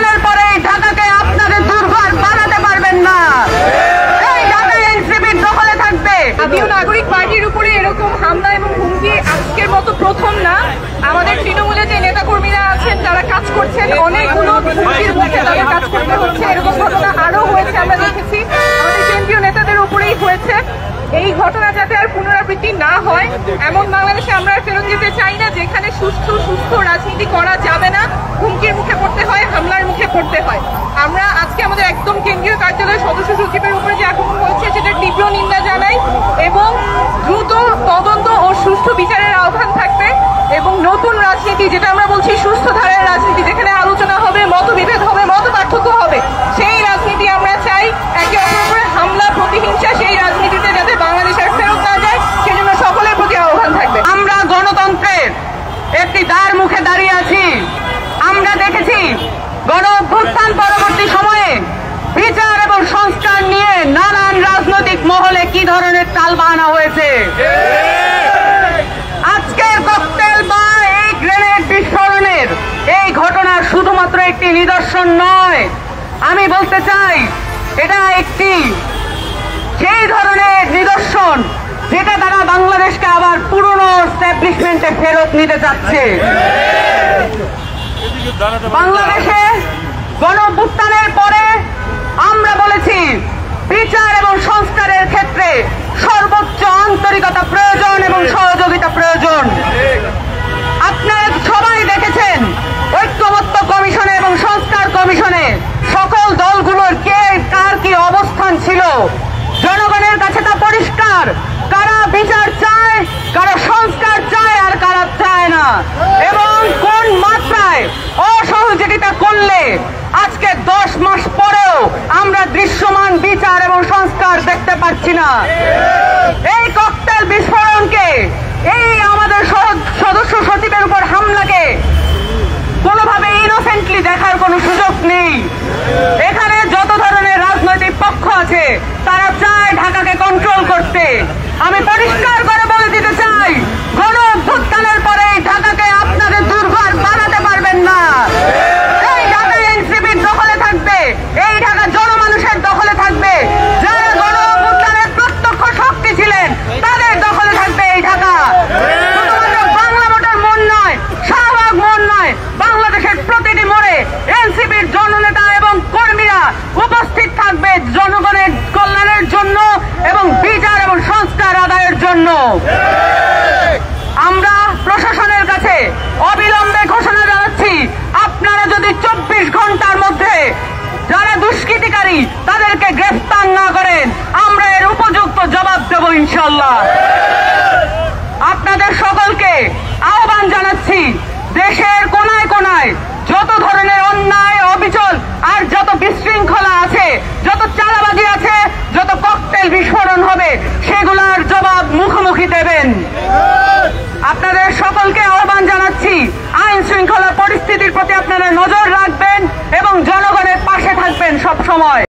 গণঅভ্যুত্থানের পরে ঢাকাকে আপনাদের দুর্ঘর বানাতে পারবেন না। এই ঢাকা এনসিপির দখলে থাকবে। জাতীয় নাগরিক পার্টির উপরে এরকম হামলা এবং হুমকি আজকের মতো প্রথম না। আমাদের তৃণমূলে যে নেতাকর্মীরা আছেন তারা কাজ করছেন, অনেকগুলো হুমকির মুখে তাদের কাজ করতে হচ্ছে। এরকম ঘটনা আরো হয়েছে, আমরা দেখেছি আমাদের কেন্দ্রীয় নেতাদের উপরেই হয়েছে। এই ঘটনা যাতে আর পুনরাবৃত্তি না হয়, এমন বাংলাদেশে আমরা ফেরত যেতে চাই না যেখানে সুস্থ রাজনীতি করা যাবে না, হুমকির মুখে পড়তে হয়, হামলার মুখে পড়তে হয়। আমরা আজকে আমাদের একদম কেন্দ্রীয় কার্যালয়ের সদস্য সচিবের উপরে যে আক্রমণ হয়েছে সেটার তীব্র নিন্দা জানাই এবং দ্রুত তদন্ত ও সুষ্ঠু বিচারের আহ্বান থাকবে এবং নতুন রাজনীতি, যেটা আমরা বলছি সুস্থ ধারার রাজনীতি, যেখানে আলোচনা হবে, মতবিভেদ হবে, মত পার্থক্য হবে, সেই রাজনীতি আমরা চাই। একে অপরের উপরে হামলা, প্রতিহিংসা, সেই রাজনীতিতে যাতে বাংলাদেশের ফেরত না যায় সেজন্য সকলের প্রতি আহ্বান থাকবে। আমরা গণতন্ত্রের একটি দ্বার মুখে দাঁড়িয়ে আছি। আমরা দেখেছি গণঅভ্যুত্থান পরবর্তী সময়ে বিচার এবং সংস্কার নিয়ে নানান রাজনৈতিক মহলে কি ধরনের তালবাহানা হয়েছে। আজকের ককটেল বা এই গ্রেনেড বিস্ফোরণের এই ঘটনা শুধুমাত্র একটি নিদর্শন নয়, আমি বলতে চাই এটা একটি সেই ধরনের নিদর্শন যেটা তারা বাংলাদেশকে আবার পুরনো এস্টাবলিশমেন্টে ফেরত নিতে চাচ্ছে। বাংলাদেশে গণঅভ্যুত্থানের পরে আমরা বলেছি বিচার এবং সংস্কারের ক্ষেত্রে সর্বোচ্চ আন্তরিকতা প্রয়োজন এবং সহযোগিতা প্রয়োজন। আপনারা সবাই দেখেছেন ঐক্যমত্য কমিশনে এবং সংস্কার কমিশনে সকল দলগুলোর কে কার কি অবস্থান ছিল। জনগণের কাছে তা পরিষ্কার, কারা বিচার চায়, কারা সংস্কার চায় আর কারা চায় না, এবং কোন মাত্রায় অসহযোগিতা করলে আজকে 10 মাস পরেও আমরা দৃশ্যমান বিচার এবং সংস্কার দেখতে পাচ্ছি না। এই ককটেল বিস্ফোরণকে, এই আমাদের সদস্য সচিবের উপর হামলাকে কোনোভাবে ইনোসেন্টলি দেখার কোনো সুযোগ নেই। এখানে যত ধরনের রাজনৈতিক পক্ষ আছে তারা চায় ঢাকাকে কন্ট্রোল করতে। আমি পরিষ্কার করে বলে দিতে চাই, গণঅভ্যুত্থানের পরে ঢাকাকে আপনাদের দুর্ঘর বানাতে পারবেন না। এই ঢাকা এনসিপির দখলে থাকবে, এই ঢাকা জনমানুষের দখলে থাকবে। যারা গণঅভ্যুত্থানের প্রত্যক্ষ শক্তি ছিলেন তাদের দখলে থাকবে এই ঢাকা। শুধুমাত্র বাংলা ভোটার মন নয়, শাহবাগ মন নয়, বাংলাদেশের প্রতিটি মোড়ে এনসিপির জননেতা এবং কর্মীরা উপস্থিত থাকবে জনগণের কল্যাণের জন্য এবং বিচার এবং সংস্কার আদায়ের জন্য। আমরা প্রশাসনের কাছে অবিলম্বে ঘোষণা জানাচ্ছি, আপনারা যদি 24 ঘন্টার মধ্যে যারা দুষ্কৃতিকারী তাদেরকে গ্রেফতার না করেন, আমরা এর উপযুক্ত জবাব দেব ইনশাল্লাহ। আপনাদের সকলকে আহ্বান জানাচ্ছি, দেশের কোনায় কোনায় যত ধরনের অন্যায়, অবিচল আর যত বিশৃঙ্খলা আছে, যত চালাবাজি আছে, যত ককটেল বিস্ফোরণ হবে, সেগুলোর জবাব মুখোমুখি দেবেন। আপনাদের সকলকে আহ্বান জানাচ্ছি, আইন শৃঙ্খলা পরিস্থিতির প্রতি আপনারা নজর রাখবেন এবং জনগণের পাশে থাকবেন সব সময়।